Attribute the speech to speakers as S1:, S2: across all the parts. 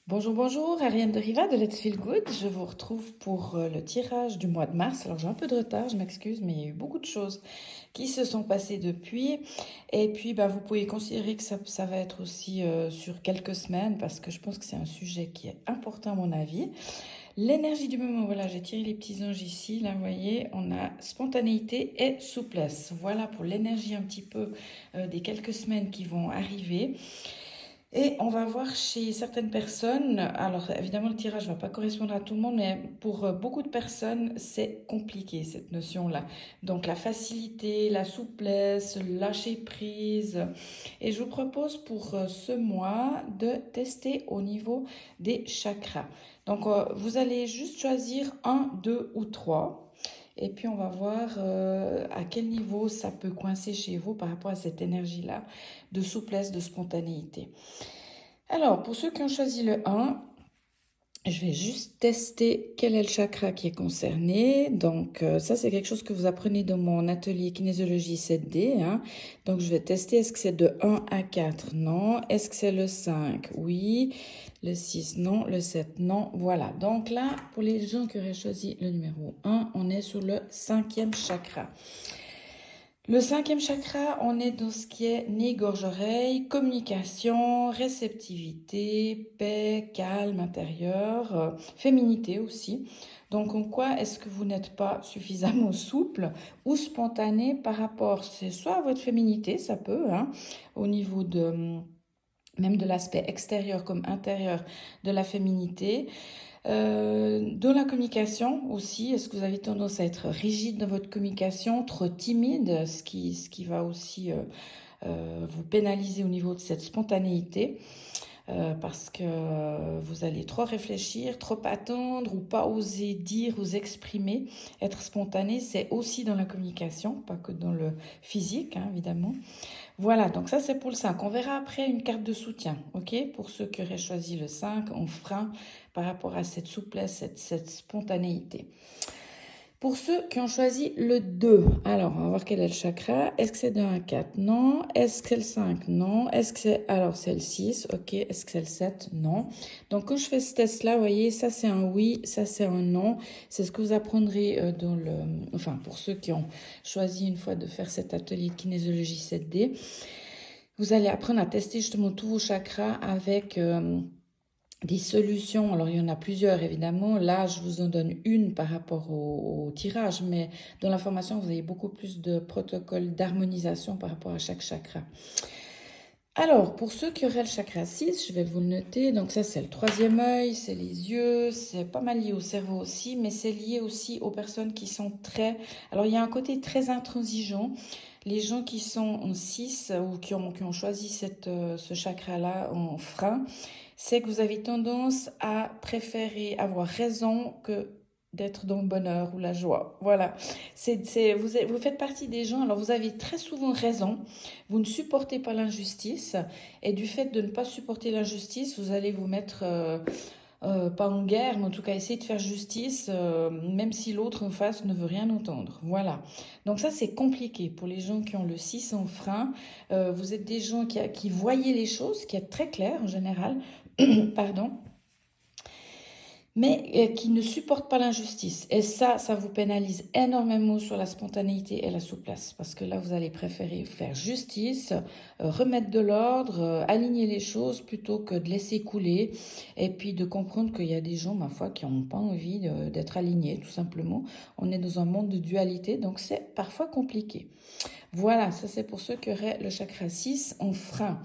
S1: Bonjour, bonjour, Ariane de Riva de Let's Feel Good. Je vous retrouve pour le tirage du mois de mars. Alors j'ai un peu de retard, je m'excuse, mais il y a eu beaucoup de choses qui se sont passées depuis. Et puis vous pouvez considérer que ça va être aussi sur quelques semaines parce que je pense que c'est un sujet qui est important à mon avis. L'énergie du moment, voilà, j'ai tiré les petits anges ici. Là, vous voyez, on a spontanéité et souplesse. Voilà pour l'énergie un petit peu des quelques semaines qui vont arriver. Et on va voir chez certaines personnes, alors évidemment le tirage ne va pas correspondre à tout le monde, mais pour beaucoup de personnes, c'est compliqué cette notion-là. Donc la facilité, la souplesse, le lâcher prise. Et je vous propose pour ce mois de tester au niveau des chakras. Donc vous allez juste choisir un, deux ou trois. Et puis on va voir à quel niveau ça peut coincer chez vous par rapport à cette énergie-là de souplesse, de spontanéité. Alors, pour ceux qui ont choisi le 1, je vais juste tester quel est le chakra qui est concerné. Donc, ça, c'est quelque chose que vous apprenez dans mon atelier kinésiologie 7D, hein. Donc, je vais tester, est-ce que c'est de 1 à 4? Non. Est-ce que c'est le 5? Oui. Le 6? Non. Le 7? Non. Voilà. Donc là, pour les gens qui auraient choisi le numéro 1, on est sur le 5e chakra. Le 5e chakra, on est dans ce qui est nez, gorge, oreille, communication, réceptivité, paix, calme intérieur, féminité aussi. Donc, en quoi est-ce que vous n'êtes pas suffisamment souple ou spontané par rapport, c'est soit à votre féminité, ça peut, hein, au niveau de même de l'aspect extérieur comme intérieur de la féminité. Dans la communication aussi, est-ce que vous avez tendance à être rigide dans votre communication, trop timide, ce qui va aussi vous pénaliser au niveau de cette spontanéité, parce que vous allez trop réfléchir, trop attendre ou pas oser dire, vous exprimer. Être spontané, c'est aussi dans la communication, pas que dans le physique, hein, évidemment. Voilà, donc ça c'est pour le 5. On verra après une carte de soutien, ok? Pour ceux qui auraient choisi le 5, on frein par rapport à cette souplesse, cette spontanéité. Pour ceux qui ont choisi le 2, alors on va voir quel est le chakra. Est-ce que c'est de 1 à 4? Non. Est-ce que c'est le 5? Non. Est-ce que c'est... Alors c'est le 6, ok. Est-ce que c'est le 7? Non. Donc quand je fais ce test-là, vous voyez, ça c'est un oui, ça c'est un non. C'est ce que vous apprendrez dans le... Enfin, pour ceux qui ont choisi une fois de faire cet atelier de kinésiologie 7D, vous allez apprendre à tester justement tous vos chakras avec des solutions. Alors, il y en a plusieurs, évidemment. Là, je vous en donne une par rapport au tirage, mais dans la formation, vous avez beaucoup plus de protocoles d'harmonisation par rapport à chaque chakra. Alors, pour ceux qui auraient le chakra 6, je vais vous le noter. Donc ça, c'est le troisième œil, c'est les yeux, c'est pas mal lié au cerveau aussi, mais c'est lié aussi aux personnes qui sont très... Alors, il y a un côté très intransigeant. Les gens qui sont en 6 ou qui ont choisi ce chakra-là en frein, c'est que vous avez tendance à préférer avoir raison que d'être dans le bonheur ou la joie. Voilà. Vous faites partie des gens, alors vous avez très souvent raison, vous ne supportez pas l'injustice, et du fait de ne pas supporter l'injustice, vous allez vous mettre, pas en guerre, mais en tout cas essayer de faire justice, même si l'autre en face ne veut rien entendre. Voilà. Donc ça, c'est compliqué pour les gens qui ont le 6 en frein. Vous êtes des gens qui voyaient les choses, qui êtes très clairs en général, pardon, mais qui ne supportent pas l'injustice. Et ça vous pénalise énormément sur la spontanéité et la souplesse, parce que là, vous allez préférer faire justice, remettre de l'ordre, aligner les choses, plutôt que de laisser couler, et puis de comprendre qu'il y a des gens, ma foi, qui n'ont pas envie d'être alignés, tout simplement. On est dans un monde de dualité, donc c'est parfois compliqué. Voilà, ça c'est pour ceux qui auraient le chakra 6 en frein.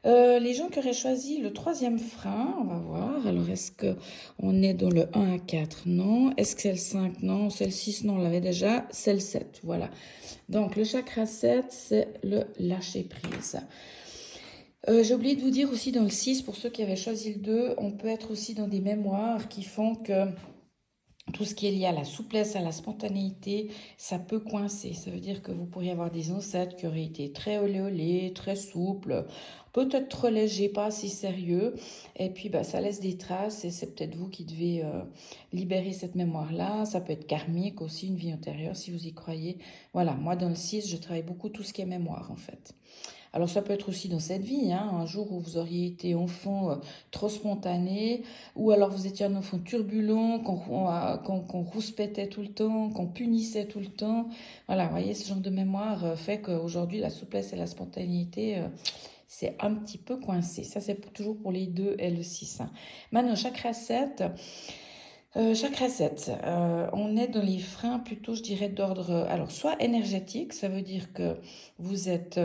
S1: Les gens qui auraient choisi le troisième frein, on va voir. Alors, est-ce qu'on est dans le 1 à 4? Non. Est-ce que c'est le 5? Non. C'est le 6? Non, on l'avait déjà. C'est le 7. Voilà. Donc, le chakra 7, c'est le lâcher-prise. J'ai oublié de vous dire aussi dans le 6, pour ceux qui avaient choisi le 2, on peut être aussi dans des mémoires qui font que tout ce qui est lié à la souplesse, à la spontanéité, ça peut coincer. Ça veut dire que vous pourriez avoir des ancêtres qui auraient été très olé olé, très souples, peut-être trop légers, pas assez sérieux. Et puis, ça laisse des traces et c'est peut-être vous qui devez libérer cette mémoire-là. Ça peut être karmique aussi, une vie antérieure, si vous y croyez. Voilà, moi dans le 6, je travaille beaucoup tout ce qui est mémoire, en fait. Alors ça peut être aussi dans cette vie, hein, un jour où vous auriez été enfant trop spontané, ou alors vous étiez un enfant turbulent, qu'on rouspétait tout le temps, qu'on punissait tout le temps. Voilà, vous voyez, ce genre de mémoire fait qu'aujourd'hui, la souplesse et la spontanéité, c'est un petit peu coincé. Ça, c'est toujours pour les 2 et le 6, hein. Maintenant, on est dans les freins plutôt, je dirais, d'ordre, alors soit énergétique, ça veut dire que vous êtes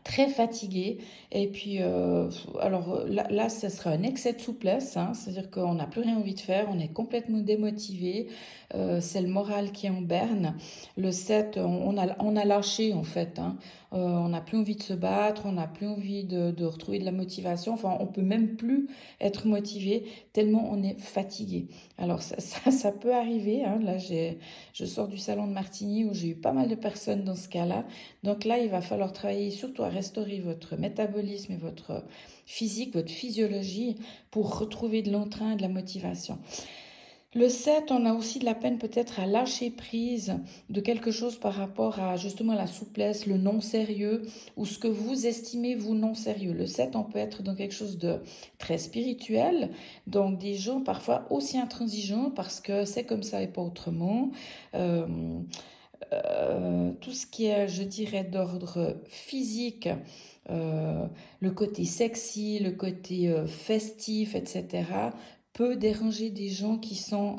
S1: très fatigué. Et puis, alors là, ce sera un excès de souplesse, hein, c'est-à-dire qu'on n'a plus rien envie de faire, on est complètement démotivé, c'est le moral qui est en berne. Le 7, on a lâché en fait, hein. On n'a plus envie de se battre, on n'a plus envie de retrouver de la motivation, enfin, on peut même plus être motivé tellement on est fatigué. Alors, ça peut arriver, hein. Là, je sors du salon de Martigny où j'ai eu pas mal de personnes dans ce cas-là. Donc là, il va falloir travailler surtout à restaurer votre métabolisme et votre physique, votre physiologie pour retrouver de l'entrain et de la motivation. Le 7, on a aussi de la peine peut-être à lâcher prise de quelque chose par rapport à justement la souplesse, le non-sérieux ou ce que vous estimez vous non-sérieux. Le 7, on peut être dans quelque chose de très spirituel, donc des gens parfois aussi intransigeants parce que c'est comme ça et pas autrement. Euh, tout ce qui est, je dirais, d'ordre physique, euh, le côté sexy, le côté festif, etc., peut déranger des gens qui sont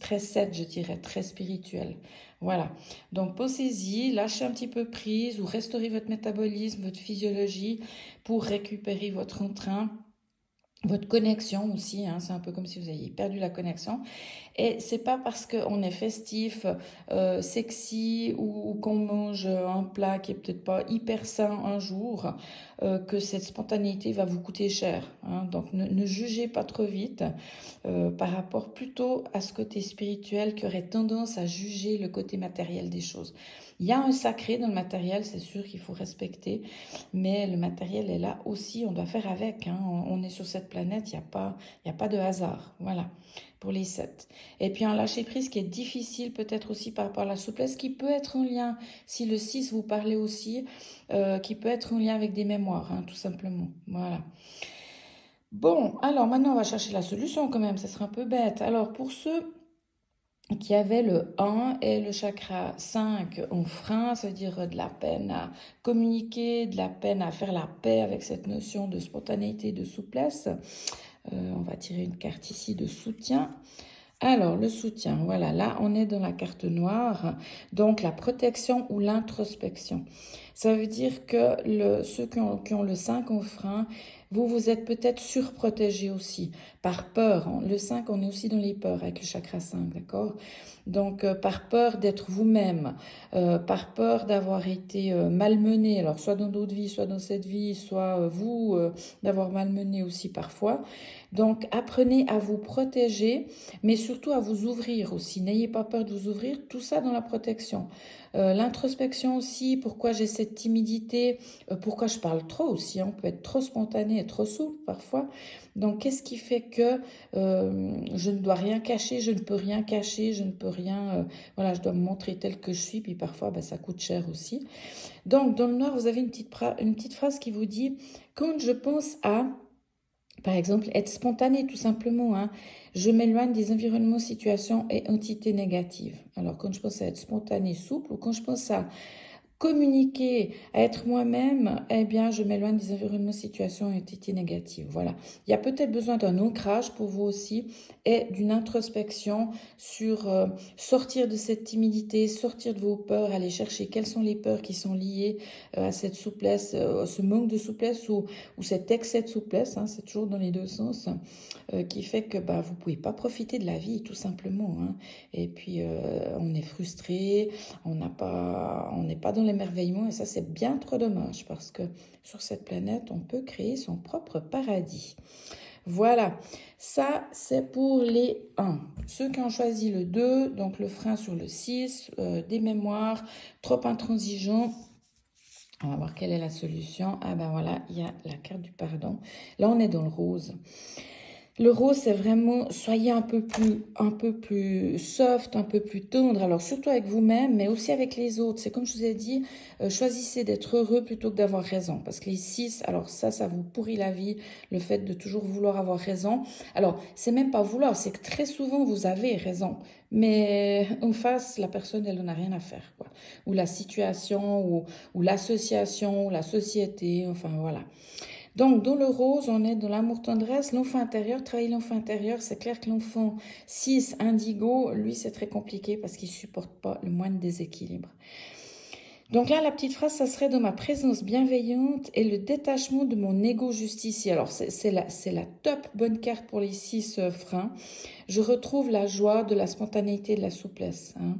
S1: très secs, je dirais, très spirituels. Voilà. Donc, posez-y, lâchez un petit peu prise ou restaurez votre métabolisme, votre physiologie pour récupérer votre entrain. Votre connexion aussi, hein, c'est un peu comme si vous aviez perdu la connexion. Et c'est pas parce qu'on est festif, sexy ou qu'on mange un plat qui est peut-être pas hyper sain un jour que cette spontanéité va vous coûter cher, hein. Donc ne jugez pas trop vite par rapport plutôt à ce côté spirituel qui aurait tendance à juger le côté matériel des choses. Il y a un sacré dans le matériel, c'est sûr qu'il faut respecter, mais le matériel est là aussi, on doit faire avec, hein. On est sur cette planète, il y a pas de hasard. Voilà, pour les 7. Et puis un lâcher-prise qui est difficile peut-être aussi par rapport à la souplesse, qui peut être en lien, si le 6 vous parlez aussi, qui peut être en lien avec des mémoires, hein, tout simplement. Voilà. Bon, alors maintenant on va chercher la solution quand même, ça serait un peu bête. Alors pour ceux qui avaient le 1 et le chakra 5 en frein, ça veut dire de la peine à communiquer, de la peine à faire la paix avec cette notion de spontanéité, de souplesse. On va tirer une carte ici de soutien. Alors, le soutien, voilà, là, on est dans la carte noire, donc la protection ou l'introspection. Ça veut dire que ceux qui ont le 5 en frein, vous êtes peut-être surprotégés aussi, par peur, hein. Le 5, on est aussi dans les peurs avec le chakra 5, d'accord? Donc, par peur d'être vous-même, par peur d'avoir été malmené, alors soit dans d'autres vies, soit dans cette vie, soit vous d'avoir malmené aussi parfois. Donc, apprenez à vous protéger mais surtout à vous ouvrir aussi. N'ayez pas peur de vous ouvrir, tout ça dans la protection. L'introspection aussi, pourquoi j'ai cette timidité, pourquoi je parle trop aussi, hein. On peut être trop spontané et trop souple parfois. Donc, qu'est-ce qui fait que je ne dois rien cacher, je ne peux rien cacher, je ne peux rien... voilà, je dois me montrer tel que je suis, puis parfois, ça coûte cher aussi. Donc, dans le noir, vous avez une petite phrase qui vous dit, quand je pense à... Par exemple, être spontané, tout simplement, hein. Je m'éloigne des environnements, situations et entités négatives. Alors, quand je pense à être spontané, souple, ou quand je pense à communiquer, à être moi-même, eh bien, je m'éloigne des environnements, situations et entités négatives. Voilà. Il y a peut-être besoin d'un ancrage pour vous aussi et d'une introspection sur sortir de cette timidité, sortir de vos peurs, aller chercher quelles sont les peurs qui sont liées à cette souplesse, ce manque de souplesse ou cet excès de souplesse, hein, c'est toujours dans les deux sens, qui fait que vous ne pouvez pas profiter de la vie, tout simplement, hein. Et puis, on est frustré, on n'est pas dans l'émerveillement et ça, c'est bien trop dommage parce que sur cette planète, on peut créer son propre paradis. Voilà, ça c'est pour les 1. Ceux qui ont choisi le 2, donc le frein sur le 6, des mémoires, trop intransigeants. On va voir quelle est la solution. Ah ben voilà, il y a la carte du pardon. Là, on est dans le rose. Le rose, c'est vraiment, soyez un peu plus soft, un peu plus tendre. Alors, surtout avec vous-même, mais aussi avec les autres. C'est comme je vous ai dit, choisissez d'être heureux plutôt que d'avoir raison. Parce que les 6, alors ça vous pourrit la vie, le fait de toujours vouloir avoir raison. Alors, c'est même pas vouloir, c'est que très souvent, vous avez raison. Mais en face, la personne, elle n'en a rien à faire, quoi. Ou la situation, ou l'association, ou la société, enfin voilà. Donc, dans le rose, on est dans l'amour tendresse, l'enfant intérieur, travailler l'enfant intérieur, c'est clair que l'enfant 6 indigo, lui, c'est très compliqué parce qu'il ne supporte pas le moindre déséquilibre. Donc là, la petite phrase, ça serait dans ma présence bienveillante et le détachement de mon ego justicier. Alors, c'est la top bonne carte pour les 6 freins. Je retrouve la joie de la spontanéité et de la souplesse. Hein,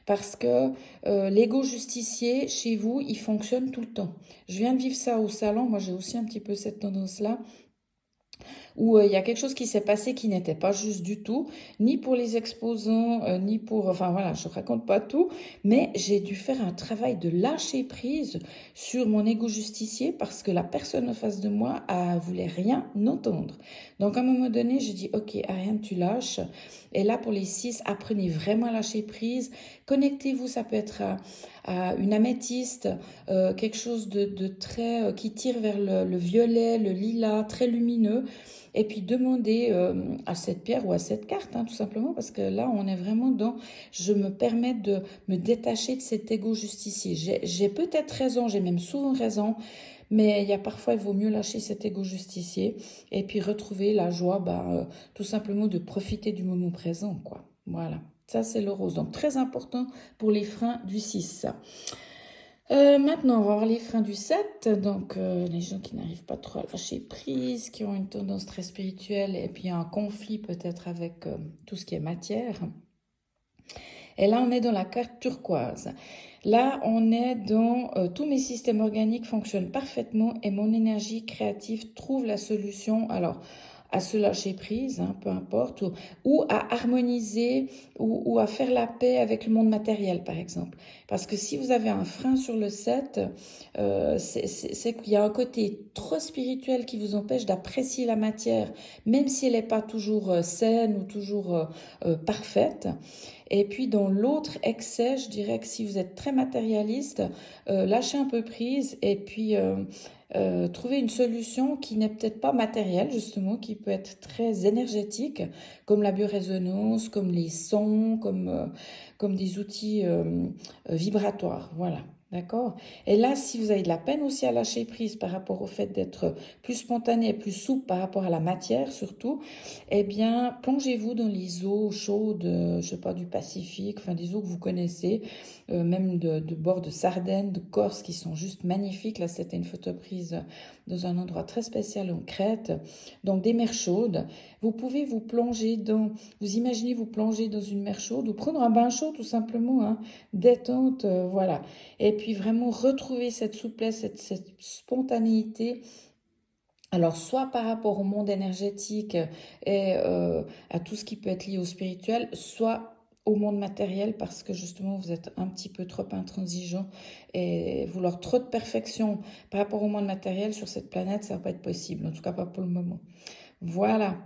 S1: parce que l'ego justicier, chez vous, il fonctionne tout le temps. Je viens de vivre ça au salon. Moi, j'ai aussi un petit peu cette tendance-là où il y a quelque chose qui s'est passé qui n'était pas juste du tout, ni pour les exposants, ni pour... Enfin voilà, je ne raconte pas tout, mais j'ai dû faire un travail de lâcher prise sur mon ego justicier parce que la personne en face de moi voulait rien entendre. Donc à un moment donné, j'ai dit, ok, Ariane, tu lâches. Et là, pour les 6, apprenez vraiment à lâcher prise. Connectez-vous, ça peut être à une améthyste, quelque chose de très... qui tire vers le violet, le lilas, très lumineux. Et puis demander à cette pierre ou à cette carte, hein, tout simplement, parce que là, on est vraiment dans, je me permets de me détacher de cet ego justicier. J'ai peut-être raison, j'ai même souvent raison, mais il y a parfois, il vaut mieux lâcher cet ego justicier et puis retrouver la joie, tout simplement de profiter du moment présent, quoi. Voilà, ça c'est le rose. Donc très important pour les freins du 6. Maintenant, on va voir les freins du 7. Donc, les gens qui n'arrivent pas trop à lâcher prise, qui ont une tendance très spirituelle et puis un conflit peut-être avec tout ce qui est matière. Et là, on est dans la carte turquoise. Là, on est dans tous mes systèmes organiques fonctionnent parfaitement et mon énergie créative trouve la solution. Alors, à se lâcher prise, hein, peu importe, ou à harmoniser ou à faire la paix avec le monde matériel, par exemple. Parce que si vous avez un frein sur le 7, c'est qu'il y a un côté trop spirituel qui vous empêche d'apprécier la matière, même si elle n'est pas toujours saine ou toujours parfaite. Et puis dans l'autre excès, je dirais que si vous êtes très matérialiste, lâchez un peu prise et puis trouver une solution qui n'est peut-être pas matérielle, justement, qui peut être très énergétique, comme la biorésonance, comme les sons, comme des outils vibratoires. Voilà. D'accord? Et là, si vous avez de la peine aussi à lâcher prise par rapport au fait d'être plus spontané et plus souple par rapport à la matière surtout, eh bien, plongez-vous dans les eaux chaudes, je sais pas, du Pacifique, enfin des eaux que vous connaissez, même de bord de Sardaigne, de Corse, qui sont juste magnifiques. Là, c'était une photo prise dans un endroit très spécial en Crète. Donc, des mers chaudes. Vous pouvez vous plonger vous imaginez vous plonger dans une mer chaude ou prendre un bain chaud tout simplement, hein, détente, voilà. Et puis vraiment retrouver cette souplesse, cette spontanéité. Alors, soit par rapport au monde énergétique et à tout ce qui peut être lié au spirituel, soit au monde matériel parce que justement vous êtes un petit peu trop intransigeant et vouloir trop de perfection par rapport au monde matériel sur cette planète, ça va pas être possible, en tout cas pas pour le moment. Voilà.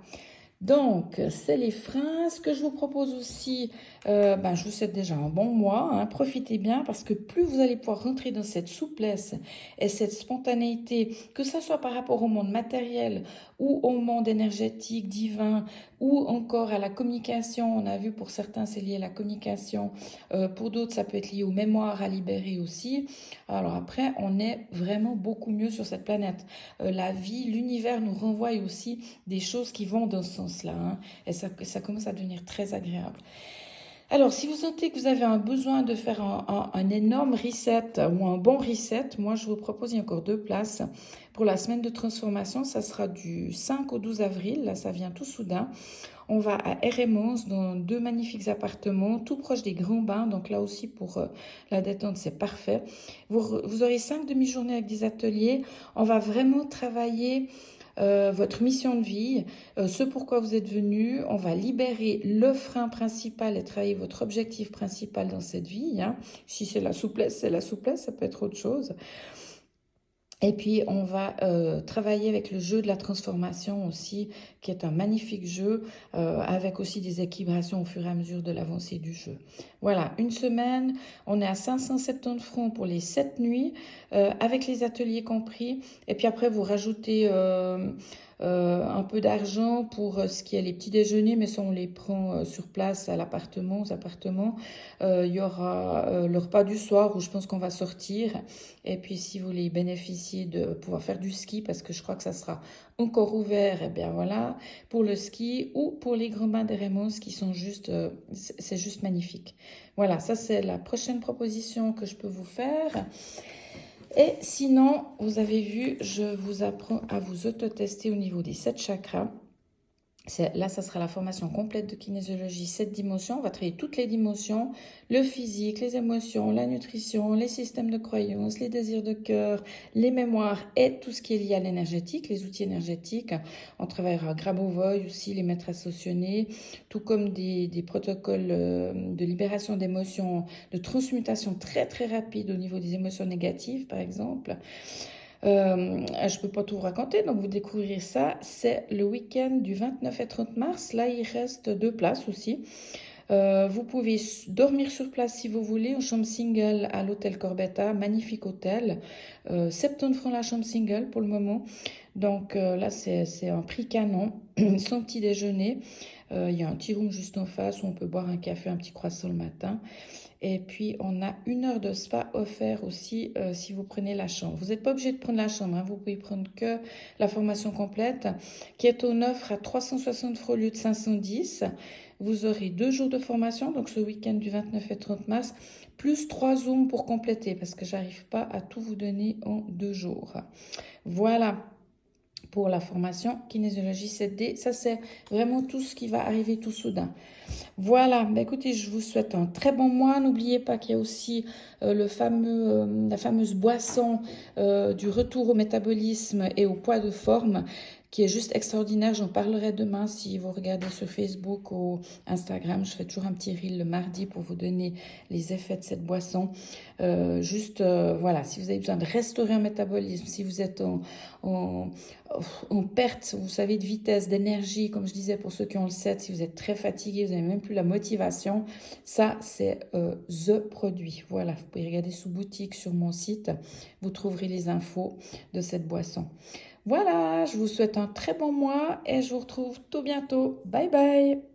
S1: Donc, c'est les freins. Ce que je vous propose aussi, je vous souhaite déjà un bon mois. Hein. Profitez bien parce que plus vous allez pouvoir rentrer dans cette souplesse et cette spontanéité, que ce soit par rapport au monde matériel ou au monde énergétique, divin, ou encore à la communication. On a vu pour certains, c'est lié à la communication. Pour d'autres, ça peut être lié aux mémoires à libérer aussi. Alors après, on est vraiment beaucoup mieux sur cette planète. La vie, l'univers nous renvoie aussi des choses qui vont dans ce sens-là. Hein, et ça commence à devenir très agréable. Alors, si vous sentez que vous avez un besoin de faire un énorme reset ou un bon reset, moi, je vous propose, il y a encore 2 places pour la semaine de transformation. Ça sera du 5 au 12 avril. Là, ça vient tout soudain. On va à Eremos dans 2 magnifiques appartements, tout proche des grands bains. Donc là aussi, pour la détente, c'est parfait. Vous aurez 5 demi-journées avec des ateliers. On va vraiment travailler votre mission de vie, ce pourquoi vous êtes venu. On va libérer le frein principal et travailler votre objectif principal dans cette vie. Hein. Si c'est la souplesse, ça peut être autre chose. Et puis, on va travailler avec le jeu de la transformation aussi, qui est un magnifique jeu, avec aussi des équilibrations au fur et à mesure de l'avancée du jeu. Voilà, une semaine, on est à 570 francs pour les 7 nuits, avec les ateliers compris. Et puis après, vous rajoutez un peu d'argent pour ce qui est les petits déjeuners, mais ça, on les prend sur place à l'appartement, aux appartements. Il y aura le repas du soir où je pense qu'on va sortir. Et puis, si vous voulez bénéficier de pouvoir faire du ski, parce que je crois que ça sera encore ouvert, et bien voilà, pour le ski ou pour les grands bains des Rémons qui sont juste, c'est juste magnifique. Voilà, ça c'est la prochaine proposition que je peux vous faire. Et sinon, vous avez vu, je vous apprends à vous autotester au niveau des 7 chakras. Là, ça sera la formation complète de kinésiologie, 7 dimensions. On va travailler toutes les dimensions, le physique, les émotions, la nutrition, les systèmes de croyances, les désirs de cœur, les mémoires et tout ce qui est lié à l'énergétique, les outils énergétiques. On travaillera Grabovoi aussi, les maîtres associés, tout comme des protocoles de libération d'émotions, de transmutation très très rapide au niveau des émotions négatives, par exemple. Je ne peux pas tout vous raconter, donc vous découvrirez ça. C'est le week-end du 29 et 30 mars. Là, il reste 2 places aussi. Vous pouvez dormir sur place si vous voulez, en chambre single à l'hôtel Corbetta, magnifique hôtel. 70 francs la chambre single pour le moment. Donc là, c'est un prix canon, sans petit déjeuner. Il y a un petit room juste en face où on peut boire un café, un petit croissant le matin. Et puis, on a 1 heure de spa offert aussi si vous prenez la chambre. Vous n'êtes pas obligé de prendre la chambre, hein. Vous pouvez prendre que la formation complète qui est en offre à 360 francs au lieu de 510. Vous aurez 2 jours de formation, donc ce week-end du 29 et 30 mars, plus 3 Zooms pour compléter parce que j'arrive pas à tout vous donner en 2 jours. Voilà pour la formation kinésiologie 7D. Ça, c'est vraiment tout ce qui va arriver tout soudain. Voilà, bah écoutez, je vous souhaite un très bon mois. N'oubliez pas qu'il y a aussi la fameuse boisson du retour au métabolisme et au poids de forme qui est juste extraordinaire. J'en parlerai demain si vous regardez sur Facebook ou Instagram. Je fais toujours un petit reel le mardi pour vous donner les effets de cette boisson. Voilà, si vous avez besoin de restaurer un métabolisme, si vous êtes en, en perte, vous savez, de vitesse, d'énergie, comme je disais pour ceux qui ont le 7, si vous êtes très fatigué, vous n'avez même plus la motivation, ça c'est the produit. Voilà, vous pouvez regarder sous boutique sur mon site, vous trouverez les infos de cette boisson. Voilà, je vous souhaite un très bon mois et je vous retrouve tout bientôt. Bye bye!